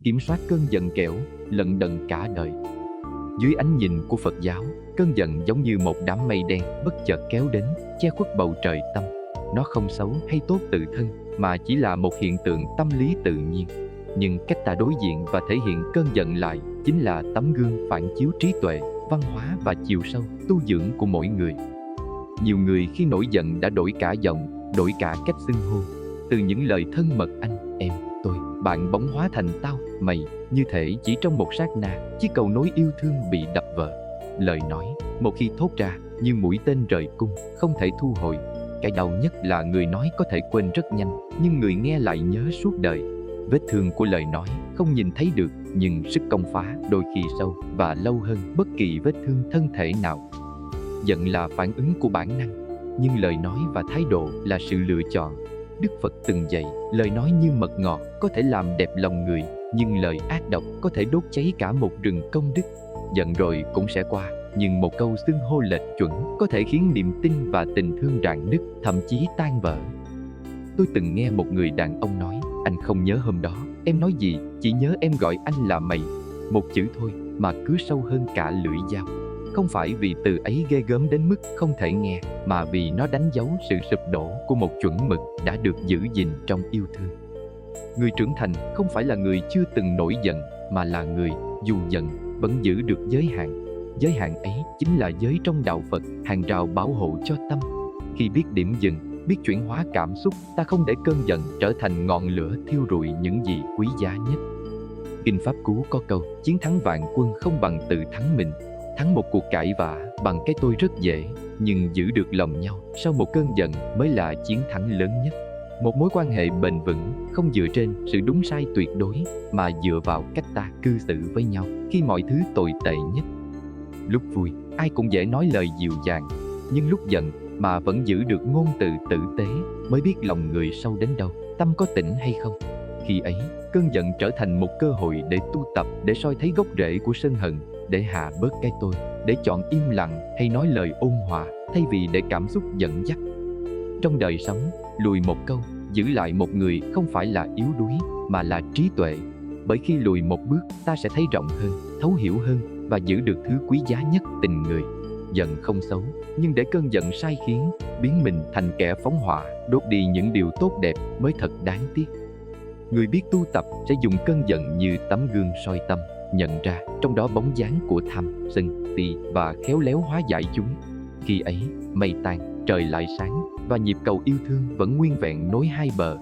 kiểm soát cơn giận kẻo lận đận cả đời. Dưới ánh nhìn của Phật giáo, cơn giận giống như một đám mây đen bất chợt kéo đến, che khuất bầu trời tâm. Nó không xấu hay tốt tự thân, mà chỉ là một hiện tượng tâm lý tự nhiên. Nhưng cách ta đối diện và thể hiện cơn giận lại chính là tấm gương phản chiếu trí tuệ, văn hóa và chiều sâu, tu dưỡng của mỗi người. Nhiều người khi nổi giận đã đổi cả giọng, đổi cả cách xưng hô. Từ những lời thân mật anh, em, tôi, bạn bỗng hóa thành tao, mày, như thể chỉ trong một sát na, chiếc cầu nối yêu thương bị đập vỡ. Lời nói, một khi thốt ra, như mũi tên rời cung, không thể thu hồi. Cái đau nhất là người nói có thể quên rất nhanh, nhưng người nghe lại nhớ suốt đời. Vết thương của lời nói không nhìn thấy được, nhưng sức công phá đôi khi sâu và lâu hơn bất kỳ vết thương thân thể nào. Giận là phản ứng của bản năng, nhưng lời nói và thái độ là sự lựa chọn. Đức Phật từng dạy, lời nói như mật ngọt có thể làm đẹp lòng người, nhưng lời ác độc có thể đốt cháy cả một rừng công đức. Giận rồi cũng sẽ qua, nhưng một câu xưng hô lệch chuẩn có thể khiến niềm tin và tình thương rạn nứt, thậm chí tan vỡ. Tôi từng nghe một người đàn ông nói, anh không nhớ hôm đó em nói gì, chỉ nhớ em gọi anh là mày. Một chữ thôi mà cứ sâu hơn cả lưỡi dao. Không phải vì từ ấy ghê gớm đến mức không thể nghe, mà vì nó đánh dấu sự sụp đổ của một chuẩn mực đã được giữ gìn trong yêu thương. Người trưởng thành không phải là người chưa từng nổi giận, mà là người dù giận vẫn giữ được giới hạn. Giới hạn ấy chính là giới trong đạo Phật, hàng rào bảo hộ cho tâm. Khi biết điểm dừng, biết chuyển hóa cảm xúc, ta không để cơn giận trở thành ngọn lửa thiêu rụi những gì quý giá nhất. Kinh Pháp Cú có câu, chiến thắng vạn quân không bằng tự thắng mình. Thắng một cuộc cãi vã bằng cái tôi rất dễ, nhưng giữ được lòng nhau sau một cơn giận mới là chiến thắng lớn nhất. Một mối quan hệ bền vững không dựa trên sự đúng sai tuyệt đối, mà dựa vào cách ta cư xử với nhau khi mọi thứ tồi tệ nhất. Lúc vui, ai cũng dễ nói lời dịu dàng, nhưng lúc giận mà vẫn giữ được ngôn từ tử tế mới biết lòng người sâu đến đâu, tâm có tỉnh hay không. Khi ấy, cơn giận trở thành một cơ hội để tu tập, để soi thấy gốc rễ của sân hận, để hạ bớt cái tôi, để chọn im lặng hay nói lời ôn hòa thay vì để cảm xúc dẫn dắt. Trong đời sống, lùi một câu, giữ lại một người không phải là yếu đuối, mà là trí tuệ. Bởi khi lùi một bước, ta sẽ thấy rộng hơn, thấu hiểu hơn và giữ được thứ quý giá nhất, tình người. Giận không xấu, nhưng để cơn giận sai khiến, biến mình thành kẻ phóng hỏa, đốt đi những điều tốt đẹp mới thật đáng tiếc. Người biết tu tập sẽ dùng cơn giận như tấm gương soi tâm, nhận ra trong đó bóng dáng của tham, sân, si và khéo léo hóa giải chúng. Khi ấy, mây tan, trời lại sáng và nhịp cầu yêu thương vẫn nguyên vẹn nối hai bờ.